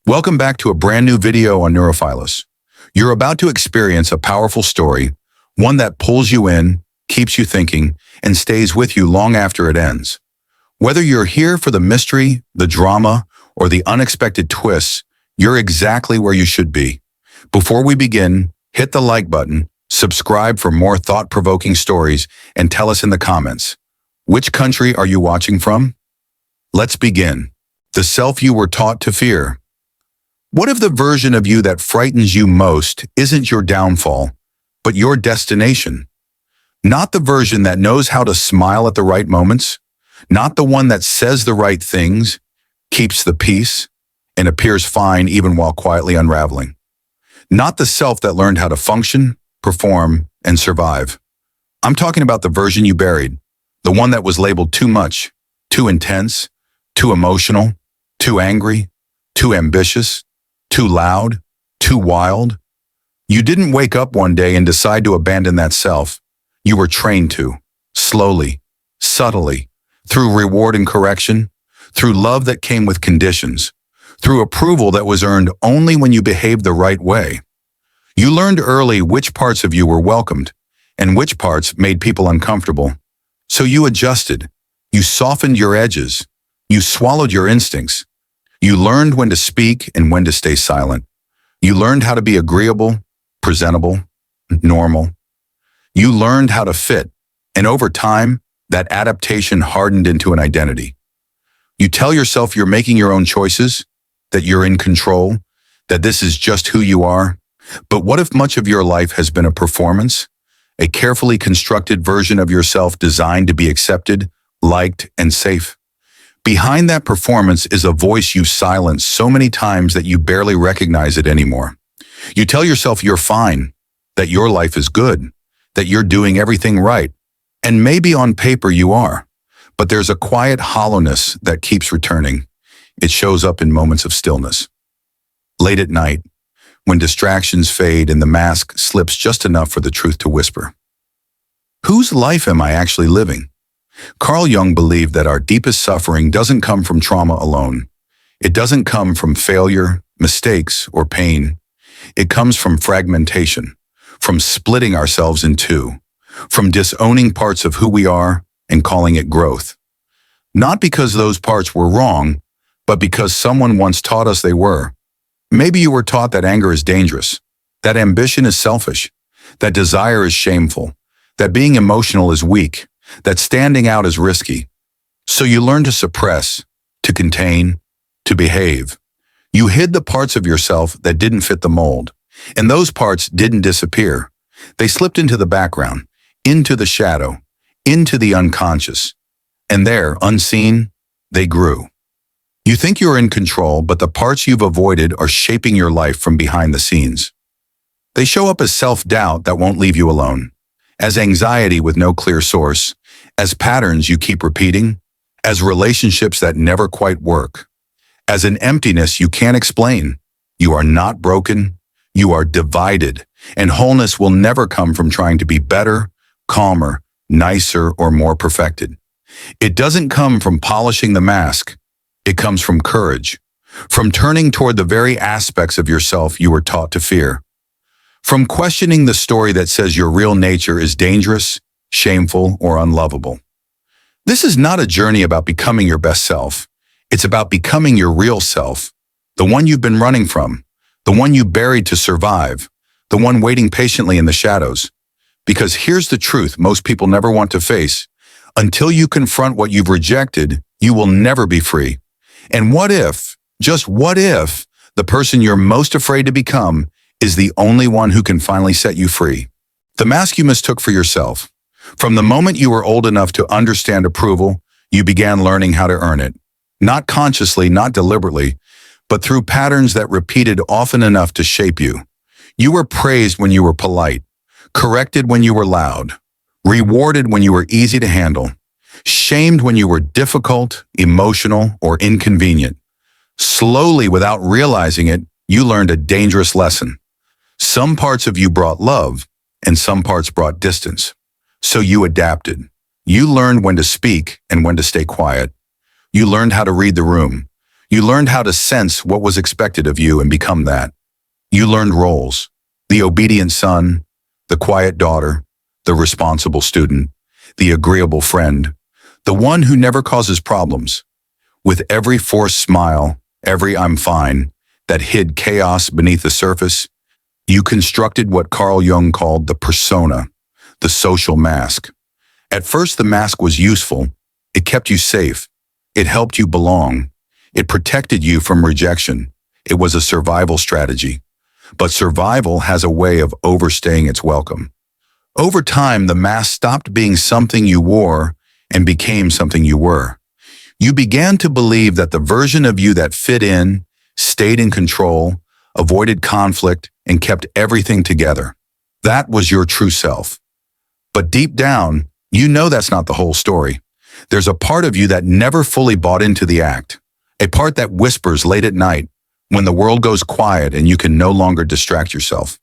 Welcome back to a brand new video on Neurophilus. You're about to experience a powerful story, one that pulls you in, keeps you thinking, and stays with you long after it ends. Whether you're here for the mystery, the drama, or the unexpected twists, you're exactly where you should be. Before we begin, hit the like button, subscribe for more thought-provoking stories, and tell us in the comments, which country are you watching from? Let's begin. The self you were taught to fear. What if the version of you that frightens you most isn't your downfall, but your destination? Not the version that knows how to smile at the right moments, not the one that says the right things, keeps the peace, and appears fine even while quietly unraveling. Not the self that learned how to function, perform, and survive. I'm talking about the version you buried, the one that was labeled too much, too intense, too emotional, too angry, too ambitious, too loud, too wild. You didn't wake up one day and decide to abandon that self. You were trained to, slowly, subtly, through reward and correction, through love that came with conditions, through approval that was earned only when you behaved the right way. You learned early which parts of you were welcomed and which parts made people uncomfortable. So you adjusted, you softened your edges, you swallowed your instincts. You learned when to speak and when to stay silent. You learned how to be agreeable, presentable, normal. You learned how to fit, and over time, that adaptation hardened into an identity. You tell yourself you're making your own choices, that you're in control, that this is just who you are. But what if much of your life has been a performance, a carefully constructed version of yourself designed to be accepted, liked, and safe? Behind that performance is a voice you've silenced so many times that you barely recognize it anymore. You tell yourself you're fine, that your life is good, that you're doing everything right, and maybe on paper you are. But there's a quiet hollowness that keeps returning. It shows up in moments of stillness. Late at night, when distractions fade and the mask slips just enough for the truth to whisper. Whose life am I actually living? Carl Jung believed that our deepest suffering doesn't come from trauma alone. It doesn't come from failure, mistakes, or pain. It comes from fragmentation, from splitting ourselves in two, from disowning parts of who we are and calling it growth. Not because those parts were wrong, but because someone once taught us they were. Maybe you were taught that anger is dangerous, that ambition is selfish, that desire is shameful, that being emotional is weak, that standing out is risky. So you learn to suppress, to contain, to behave. You hid the parts of yourself that didn't fit the mold, and those parts didn't disappear. They slipped into the background, into the shadow, into the unconscious. And there, unseen, they grew. You think you're in control, but the parts you've avoided are shaping your life from behind the scenes. They show up as self-doubt that won't leave you alone, as anxiety with no clear source, as patterns you keep repeating, as relationships that never quite work, as an emptiness you can't explain. You are not broken, you are divided, and wholeness will never come from trying to be better, calmer, nicer, or more perfected. It doesn't come from polishing the mask. It comes from courage, from turning toward the very aspects of yourself you were taught to fear, from questioning the story that says your real nature is dangerous, shameful, or unlovable. This is not a journey about becoming your best self. It's about becoming your real self, the one you've been running from, the one you buried to survive, the one waiting patiently in the shadows. Because here's the truth most people never want to face. Until you confront what you've rejected, you will never be free. And what if, just what if, the person you're most afraid to become is the only one who can finally set you free? The mask you mistook for yourself. From the moment you were old enough to understand approval, you began learning how to earn it. Not consciously, not deliberately, but through patterns that repeated often enough to shape you. You were praised when you were polite, corrected when you were loud, rewarded when you were easy to handle, shamed when you were difficult, emotional, or inconvenient. Slowly, without realizing it, you learned a dangerous lesson. Some parts of you brought love, and some parts brought distance. So you adapted. You learned when to speak and when to stay quiet. You learned how to read the room. You learned how to sense what was expected of you and become that. You learned roles: the obedient son, the quiet daughter, the responsible student, the agreeable friend, the one who never causes problems. With every forced smile, every "I'm fine" that hid chaos beneath the surface, you constructed what Carl Jung called the persona, the social mask. At first, the mask was useful. It kept you safe. It helped you belong. It protected you from rejection. It was a survival strategy. But survival has a way of overstaying its welcome. Over time, the mask stopped being something you wore and became something you were. You began to believe that the version of you that fit in, stayed in control, avoided conflict, and kept everything together. That was your true self. But deep down, you know that's not the whole story. There's a part of you that never fully bought into the act. A part that whispers late at night, when the world goes quiet and you can no longer distract yourself.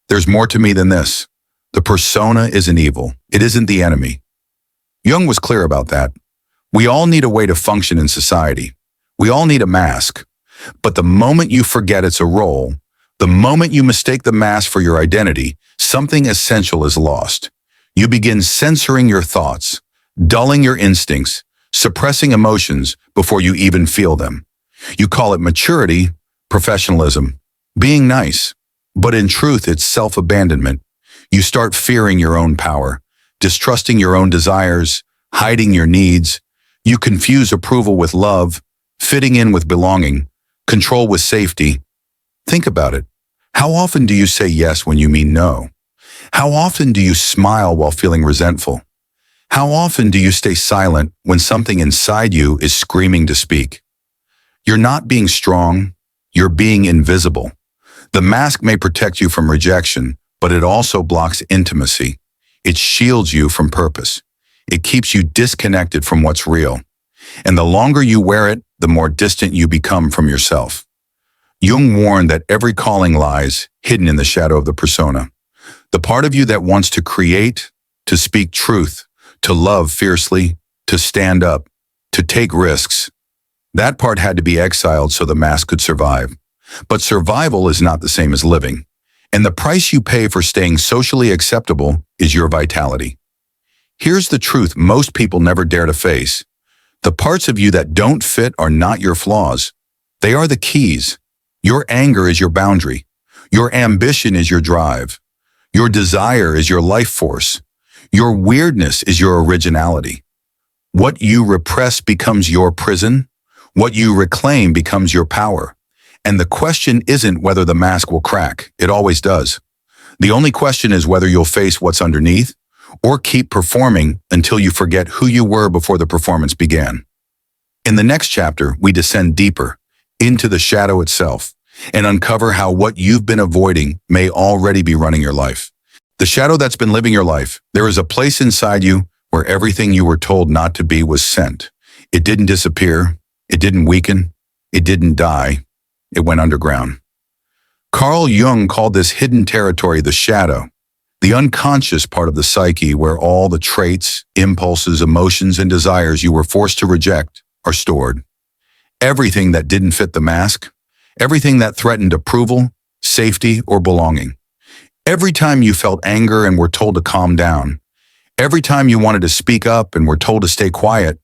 There's more to me than this. The persona isn't evil. It isn't the enemy. Jung was clear about that. We all need a way to function in society. We all need a mask. But the moment you forget it's a role, the moment you mistake the mask for your identity, something essential is lost. You begin censoring your thoughts, dulling your instincts, suppressing emotions before you even feel them. You call it maturity, professionalism, being nice. But in truth, it's self-abandonment. You start fearing your own power, distrusting your own desires, hiding your needs. You confuse approval with love, fitting in with belonging, control with safety. Think about it. How often do you say yes when you mean no? How often do you smile while feeling resentful? How often do you stay silent when something inside you is screaming to speak? You're not being strong, you're being invisible. The mask may protect you from rejection, but it also blocks intimacy. It shields you from purpose. It keeps you disconnected from what's real. And the longer you wear it, the more distant you become from yourself. Jung warned that every calling lies hidden in the shadow of the persona. The part of you that wants to create, to speak truth, to love fiercely, to stand up, to take risks. That part had to be exiled so the mask could survive. But survival is not the same as living. And the price you pay for staying socially acceptable is your vitality. Here's the truth most people never dare to face. The parts of you that don't fit are not your flaws. They are the keys. Your anger is your boundary. Your ambition is your drive. Your desire is your life force. Your weirdness is your originality. What you repress becomes your prison. What you reclaim becomes your power. And the question isn't whether the mask will crack. It always does. The only question is whether you'll face what's underneath or keep performing until you forget who you were before the performance began. In the next chapter, we descend deeper into the shadow itself and uncover how what you've been avoiding may already be running your life. The shadow that's been living your life. There is a place inside you where everything you were told not to be was sent. It didn't disappear. It didn't weaken. It didn't die. It went underground. Carl Jung called this hidden territory the shadow, the unconscious part of the psyche where all the traits, impulses, emotions, and desires you were forced to reject are stored. Everything that didn't fit the mask, everything that threatened approval, safety, or belonging. Every time you felt anger and were told to calm down, every time you wanted to speak up and were told to stay quiet,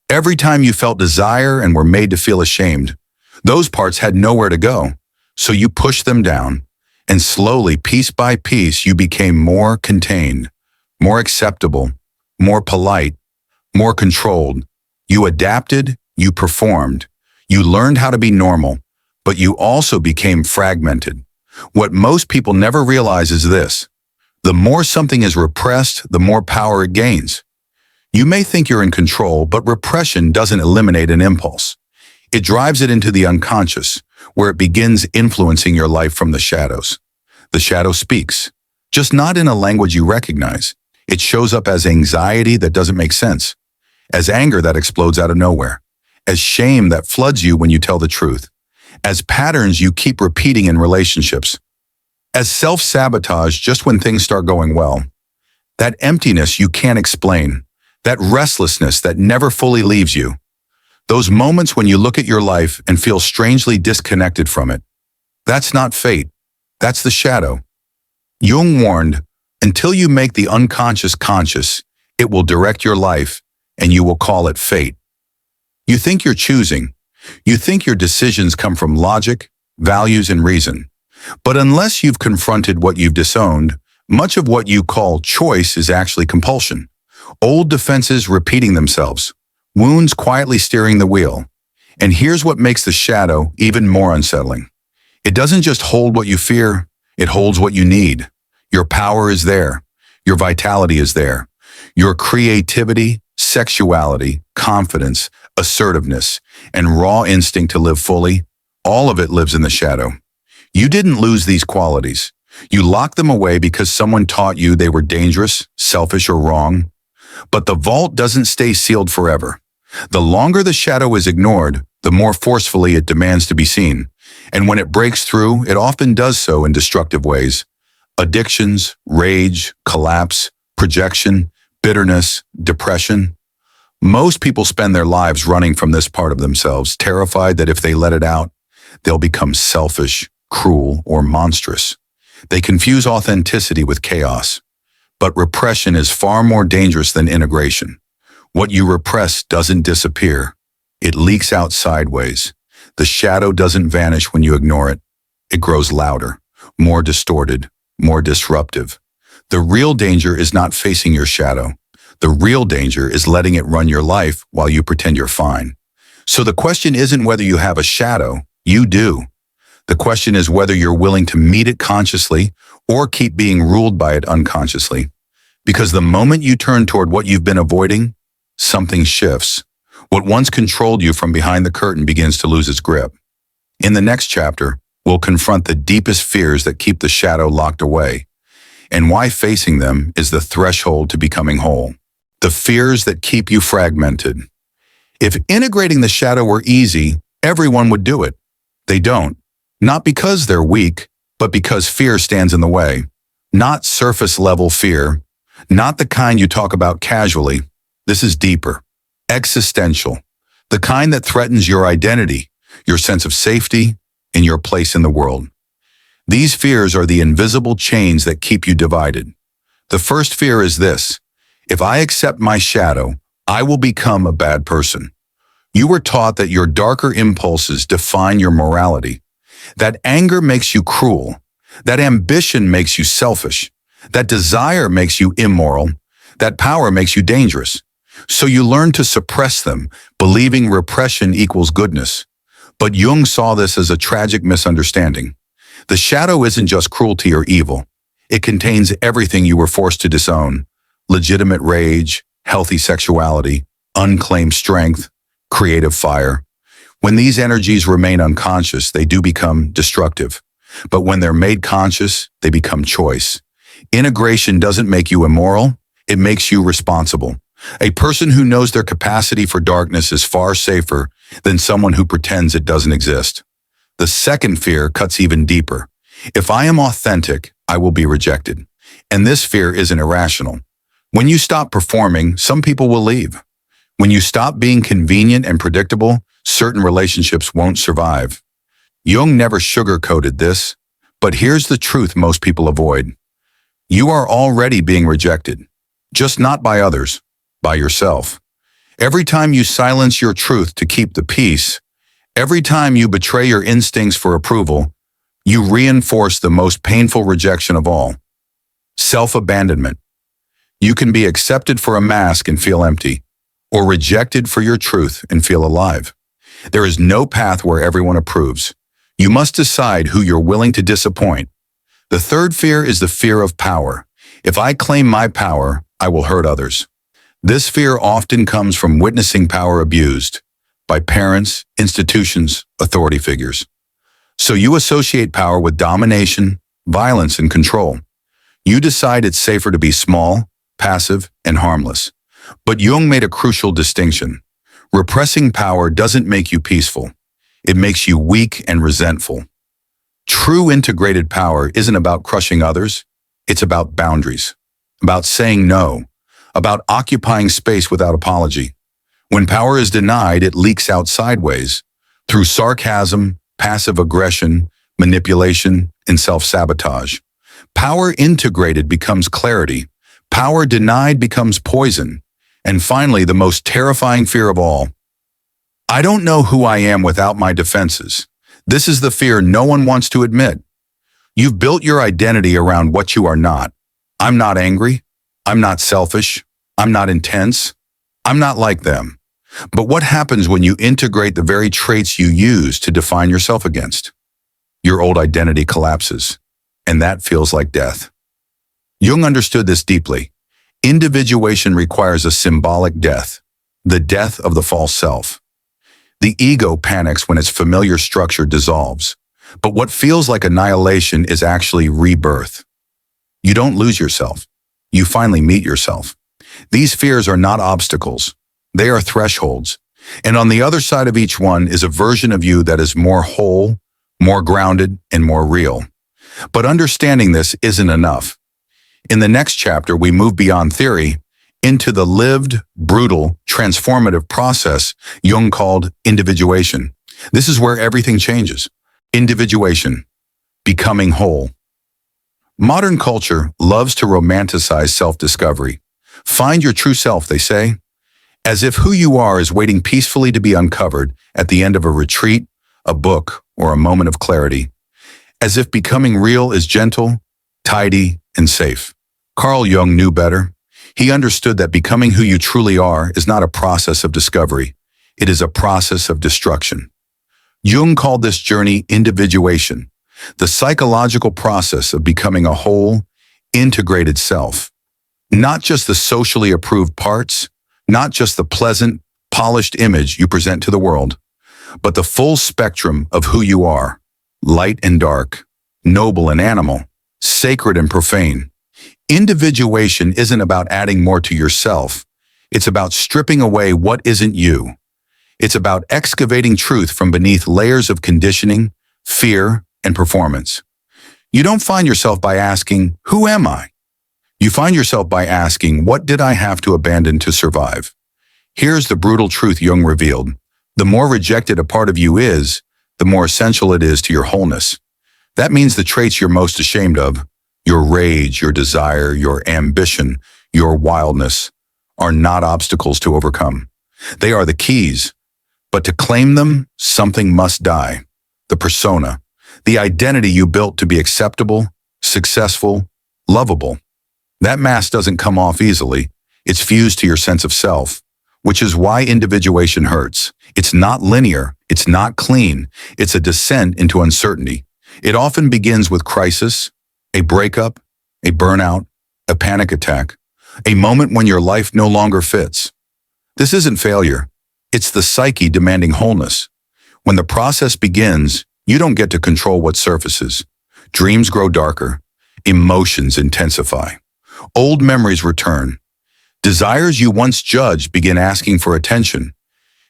every time you felt desire and were made to feel ashamed, those parts had nowhere to go, so you pushed them down, and slowly, piece by piece, you became more contained, more acceptable, more polite, more controlled. You adapted, you performed, you learned how to be normal, but you also became fragmented. What most people never realize is this: the more something is repressed, the more power it gains. You may think you're in control, but repression doesn't eliminate an impulse. It drives it into the unconscious, where it begins influencing your life from the shadows. The shadow speaks, just not in a language you recognize. It shows up as anxiety that doesn't make sense, as anger that explodes out of nowhere, as shame that floods you when you tell the truth, as patterns you keep repeating in relationships, as self-sabotage just when things start going well. That emptiness you can't explain, that restlessness that never fully leaves you. Those moments when you look at your life and feel strangely disconnected from it. That's not fate. That's the shadow. Jung warned, until you make the unconscious conscious, it will direct your life, and you will call it fate. You think you're choosing. You think your decisions come from logic, values, and reason. But unless you've confronted what you've disowned, much of what you call choice is actually compulsion. Old defenses repeating themselves, wounds quietly steering the wheel. And here's what makes the shadow even more unsettling. It doesn't just hold what you fear, it holds what you need. Your power is there. Your vitality is there. Your creativity, sexuality, confidence, assertiveness, and raw instinct to live fully, all of it lives in the shadow. You didn't lose these qualities. You locked them away because someone taught you they were dangerous, selfish, or wrong. But the vault doesn't stay sealed forever. The longer the shadow is ignored, the more forcefully it demands to be seen. And when it breaks through, it often does so in destructive ways. Addictions, rage, collapse, projection, bitterness, depression. Most people spend their lives running from this part of themselves, terrified that if they let it out, they'll become selfish, cruel, or monstrous. They confuse authenticity with chaos. But repression is far more dangerous than integration. What you repress doesn't disappear. It leaks out sideways. The shadow doesn't vanish when you ignore it. It grows louder, more distorted, more disruptive. The real danger is not facing your shadow. The real danger is letting it run your life while you pretend you're fine. So the question isn't whether you have a shadow. You do. The question is whether you're willing to meet it consciously or keep being ruled by it unconsciously. Because the moment you turn toward what you've been avoiding, something shifts. What once controlled you from behind the curtain begins to lose its grip. In the next chapter, we'll confront the deepest fears that keep the shadow locked away, and why facing them is the threshold to becoming whole. The fears that keep you fragmented. If integrating the shadow were easy, everyone would do it. They don't. Not because they're weak, but because fear stands in the way. Not surface-level fear. Not the kind you talk about casually. This is deeper. Existential. The kind that threatens your identity, your sense of safety, and your place in the world. These fears are the invisible chains that keep you divided. The first fear is this: if I accept my shadow, I will become a bad person. You were taught that your darker impulses define your morality, that anger makes you cruel, that ambition makes you selfish, that desire makes you immoral, that power makes you dangerous. So you learn to suppress them, believing repression equals goodness. But Jung saw this as a tragic misunderstanding. The shadow isn't just cruelty or evil. It contains everything you were forced to disown: legitimate rage, healthy sexuality, unclaimed strength, creative fire. When these energies remain unconscious, they do become destructive. But when they're made conscious, they become choice. Integration doesn't make you immoral, it makes you responsible. A person who knows their capacity for darkness is far safer than someone who pretends it doesn't exist. The second fear cuts even deeper. If I am authentic, I will be rejected. And this fear isn't irrational. When you stop performing, some people will leave. When you stop being convenient and predictable, certain relationships won't survive. Jung never sugarcoated this, but here's the truth most people avoid. You are already being rejected, just not by others, by yourself. Every time you silence your truth to keep the peace, every time you betray your instincts for approval, you reinforce the most painful rejection of all: self-abandonment. You can be accepted for a mask and feel empty, or rejected for your truth and feel alive. There is no path where everyone approves. You must decide who you're willing to disappoint. The third fear is the fear of power. If I claim my power, I will hurt others. This fear often comes from witnessing power abused by parents, institutions, authority figures. So you associate power with domination, violence, and control. You decide it's safer to be small, passive, and harmless. But Jung made a crucial distinction. Repressing power doesn't make you peaceful. It makes you weak and resentful. True integrated power isn't about crushing others. It's about boundaries, about saying no, about occupying space without apology. When power is denied, it leaks out sideways, through sarcasm, passive aggression, manipulation, and self-sabotage. Power integrated becomes clarity. Power denied becomes poison. And finally, the most terrifying fear of all, I don't know who I am without my defenses. This is the fear no one wants to admit. You've built your identity around what you are not. I'm not angry. I'm not selfish. I'm not intense. I'm not like them. But what happens when you integrate the very traits you use to define yourself against? Your old identity collapses, and that feels like death. Jung understood this deeply. Individuation requires a symbolic death, the death of the false self. The ego panics when its familiar structure dissolves, but what feels like annihilation is actually rebirth. You don't lose yourself. You finally meet yourself. These fears are not obstacles. They are thresholds. And on the other side of each one is a version of you that is more whole, more grounded, and more real. But understanding this isn't enough. In the next chapter, we move beyond theory into the lived, brutal, transformative process Jung called individuation. This is where everything changes. Individuation, becoming whole. Modern culture loves to romanticize self-discovery. Find your true self, they say, as if who you are is waiting peacefully to be uncovered at the end of a retreat, a book, or a moment of clarity. As if becoming real is gentle, tidy, and safe. Carl Jung knew better. He understood that becoming who you truly are is not a process of discovery. It is a process of destruction. Jung called this journey individuation, the psychological process of becoming a whole, integrated self. Not just the socially approved parts, not just the pleasant, polished image you present to the world, but the full spectrum of who you are, light and dark, noble and animal, sacred and profane. Individuation isn't about adding more to yourself. It's about stripping away what isn't you. It's about excavating truth from beneath layers of conditioning, fear, and performance. You don't find yourself by asking, "Who am I?" You find yourself by asking, "What did I have to abandon to survive?" Here's the brutal truth Jung revealed. The more rejected a part of you is, the more essential it is to your wholeness. That means the traits you're most ashamed of, your rage, your desire, your ambition, your wildness, are not obstacles to overcome. They are the keys. But to claim them, something must die. The persona, the identity you built to be acceptable, successful, lovable. That mask doesn't come off easily. It's fused to your sense of self, which is why individuation hurts. It's not linear. It's not clean. It's a descent into uncertainty. It often begins with crisis, a breakup, a burnout, a panic attack, a moment when your life no longer fits. This isn't failure. It's the psyche demanding wholeness. When the process begins, you don't get to control what surfaces. Dreams grow darker. Emotions intensify. Old memories return. Desires you once judged begin asking for attention.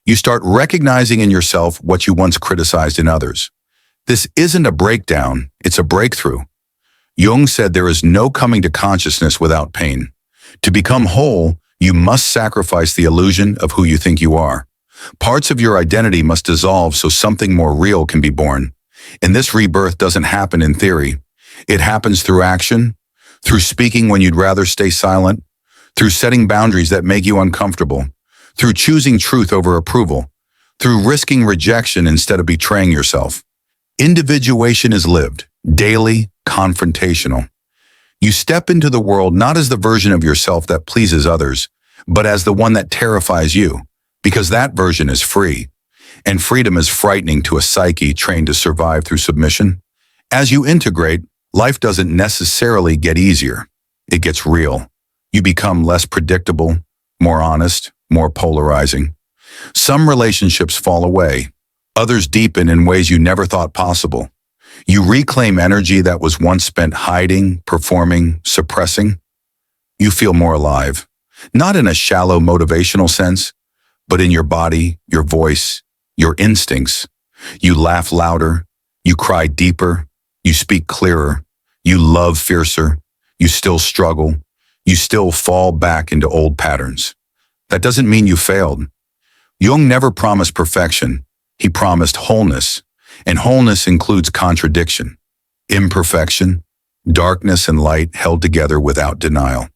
You start recognizing in yourself what you once criticized in others. This isn't a breakdown, it's a breakthrough. Jung said there is no coming to consciousness without pain. To become whole, you must sacrifice the illusion of who you think you are. Parts of your identity must dissolve so something more real can be born. And this rebirth doesn't happen in theory. It happens through action, through speaking when you'd rather stay silent, through setting boundaries that make you uncomfortable, through choosing truth over approval, through risking rejection instead of betraying yourself. Individuation is lived, daily, confrontational. You step into the world not as the version of yourself that pleases others, but as the one that terrifies you, because that version is free. And freedom is frightening to a psyche trained to survive through submission. As you integrate, life doesn't necessarily get easier. It gets real. You become less predictable, more honest, more polarizing. Some relationships fall away. Others deepen in ways you never thought possible. You reclaim energy that was once spent hiding, performing, suppressing. You feel more alive, not in a shallow motivational sense, but in your body, your voice, your instincts. You laugh louder, you cry deeper, you speak clearer, you love fiercer, you still struggle, you still fall back into old patterns. That doesn't mean you failed. Jung never promised perfection. He promised wholeness, and wholeness includes contradiction, imperfection, darkness and light held together without denial.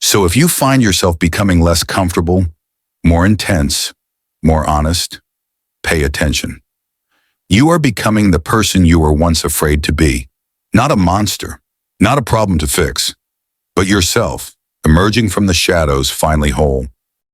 So if you find yourself becoming less comfortable, more intense, more honest, pay attention. You are becoming the person you were once afraid to be. Not a monster, not a problem to fix, but yourself, emerging from the shadows finally whole.